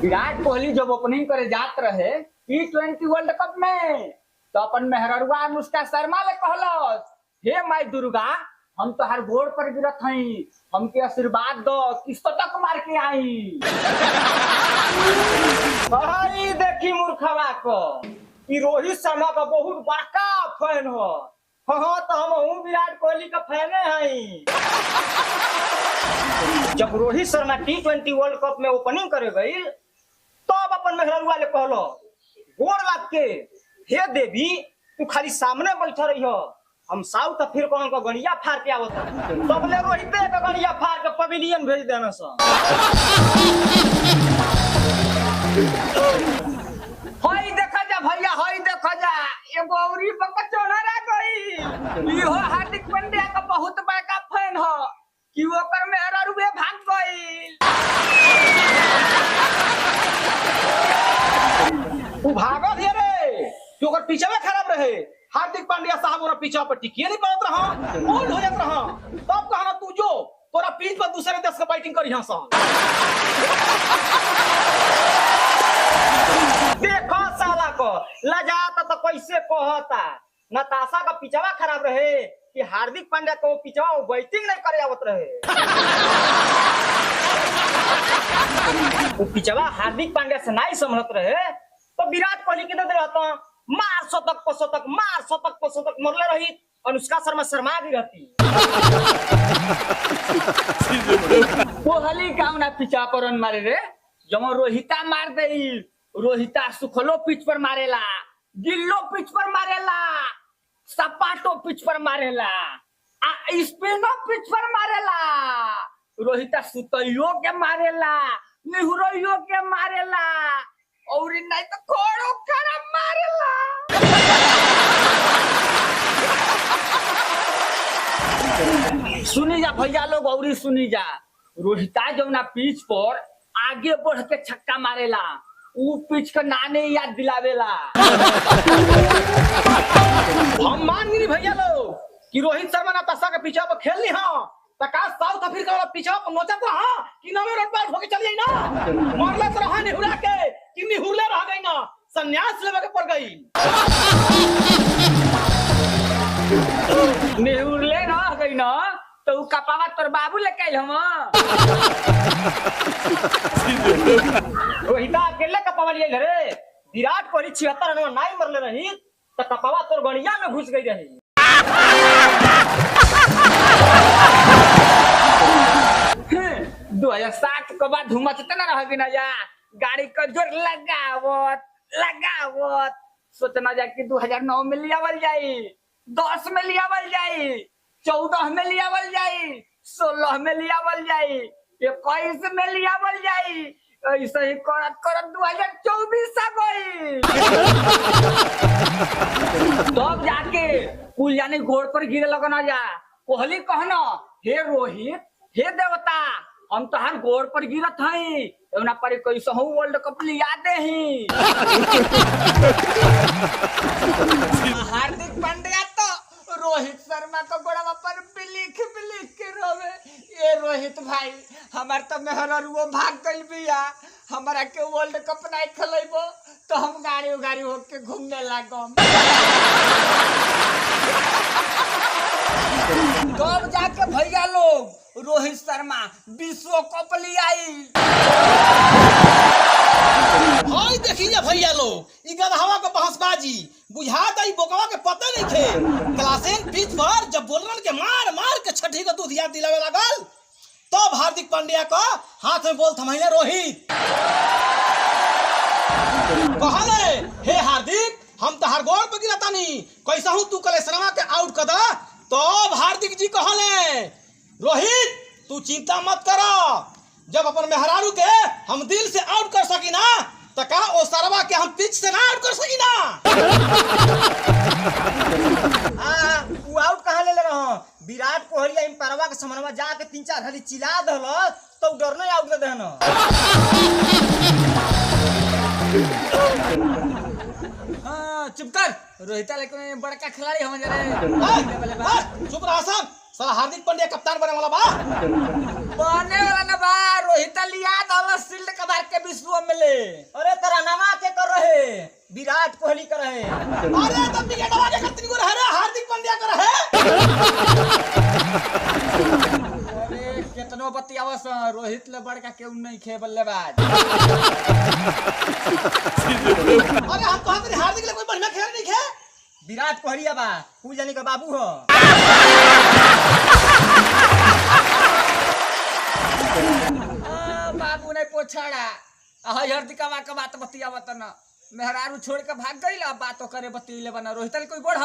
विराट कोहली जब ओपनिंग करे जात रहे T20 वर्ल्ड कप में तो अपन मेहररुआ अनुष्का शर्मा ले कहलस, हे माई दुर्गा हम तो हर गोड़ पर गिरत हई, हमके आशीर्वाद दो किस्तो तक मार के आई। भाई देखी मूर्खवा को कि रोहित शर्मा का बहुत बड़का फैन हो। हाँ तो हम विराट कोहली का फैन हई। जब Rohit Sharma T20 world cup में ओपनिंग करे गई तो अब अपन मेहररुआ ले कहलो, गोड़ लाग के हे देवी तू खाली सामने बैठा रही हो, हम साउथ अफ्रीका का गणिया फाड़ के आवत तब ले रोहित का गणिया फाड़ के पवेलियन भेज देना सा। हई देखा जा भैया, हई देखा जा एगो औरी बकचोना रा गई। इहो हार्दिक पांड्या का बहुत बड़का फैन हो कि ओकर मेहररुए भाग गई। तू भागो धीरे कि ओकर पीछे में खराब रहे। हार्दिक पांड्या साहब ओरा पीछा पर टिकिए नहीं पावत रहा, बोल्ड हो जात रहा, तब कहना तू जो तोरा पीठ पर दूसरे देश का बैटिंग करी हां सा। देखो साला को लजाता तो कैसे कहता, नताशा का पिछवा खराब रहे कि हार्दिक पांड्या को पिछवा बैटिंग नहीं करे आवत रहे। वो पिछवा हार्दिक पांड्या से नहीं समझत रहे तो विराट कोहली के दे रहता, मार शतक पशतक, मार शतक पशतक मरले रही, अनुष्का शर्मा शर्मा भी रहती। कोहली काउना पिछा पर रन मारे रे, जब रोहिता मार दे, रोहिता सुखलो पिच पर मारेला, गिल्लो पिच पर मारेला, सपाटो पिच पर मारेला, स्पिनो पिच पर मारेला, रोहिता सुतइयो के मारेला, निहुरोइयो के मारेला और नहीं तो खोड़ो खराब मारेला। सुनी जा भैया लोग और सुनी जा, रोहिता जब ना पिच पर आगे बढ़ के छक्का मारेला, वो पिच का नाने याद दिलावेला। हम मान नहीं भैया लोग कि रोहित शर्मा ना तस्सा के पीछे पर खेल ली हाँ, तका साउथ अफ्रीका वाला पीछे पर नोचत रहा कि नवे रन पर होके चली ना, मारले तो रहा निहुरा के कि निहुरले रह गई ना, संन्यास लेवे के पड़ गई। निहुरले रह गई ना तो कपावा तोर बाबू लेके आइल हम। रोहिता अकेले कपावा लिए रे, विराट कोहली 76 रन नहीं मरले रही तो कपावा तोर गणिया में घुस गई रही। 2007 के बाद घूमत ना रह ना जा, गाड़ी का जोर लगावत लगावत सोचना जा कि 2009 में लियावल जाई, 10 में लियावल जाई, 14 में लियावल जाई, 16 में लियावल जाई, 21 में लियावल जाई, ऐसे ही करत करत 2024 आ गई। तब जाके कुल यानी घोड़ पर गिरे लगना जा। कोहली कहना, हे रोहित हे देवता हम तो हर गोड़ पर गिरत हई, एवना पर कैसे हूँ वर्ल्ड कप लिया दे ही। हार्दिक पांड्या तो रोहित शर्मा को गोड़वा पर बिलिख के रोवे, ये रोहित भाई हमार तो मेहररुओ भाग गइल बिया, हमारा के वर्ल्ड कप नहीं खेलेबो तो हम गाड़ी होके घूमने लागम। तब जाके भैया लोग रोहित शर्मा विश्व कप लियाई। हाय देखिए भैया लोग, ई गधवा के बहसबाजी बुझाता ई बोकवा के पता नहीं थे। क्लासेन पिच पर जब बॉलर के मार मार के छठी का दूध याद दिलावे लागल तब हार्दिक पांड्या का हाथ में बॉल थमाइले रोहित। कहले, हे हार्दिक हम तो हर गोल पे गिरतानी, कैसा हूं तू कलेशनवा के आउट कर दा। तब हार्दिक जी कहले, रोहित तू चिंता मत करो, जब अपन मेहरारू के हम दिल से आउट कर सकी ना तो का ओ सरवा के हम पिच से ना आउट कर सकी ना। वो आउट कहाँ ले रहा, विराट कोहली इन परवा के समनवा जाके 3-4 घड़ी चिल्ला दहलो तो डर नहीं आउट ले देहनो। हां चुप कर, रोहित लेकिन बड़का खिलाड़ी हम जरे। चुप रह सन, साला हार्दिक पांड्या कप्तान बने वाला बा ना बा। रोहित लिया दल शील्ड कबार के विश्व ले। अरे तेरा नामा के कर रहे विराट कोहली कर रहे। अरे तब विकेटवा के खत्म को रहे रे हार्दिक पांड्या कर रहे। अरे केतनो बतियावस रोहित ले बड़का केहू नहीं खे बल्लेबाज। अरे हम तो हार्दिक ले कोई बढ़िया खेल नहीं खे। विराट कोहली बा तू जानी का बाबू हो। बाबू नहीं पोछाड़ा हरदिकवा के बात बतियावत न मेहरारू छोड़ के भाग गई बातो करे बतिले बना रोहित कोई बढ़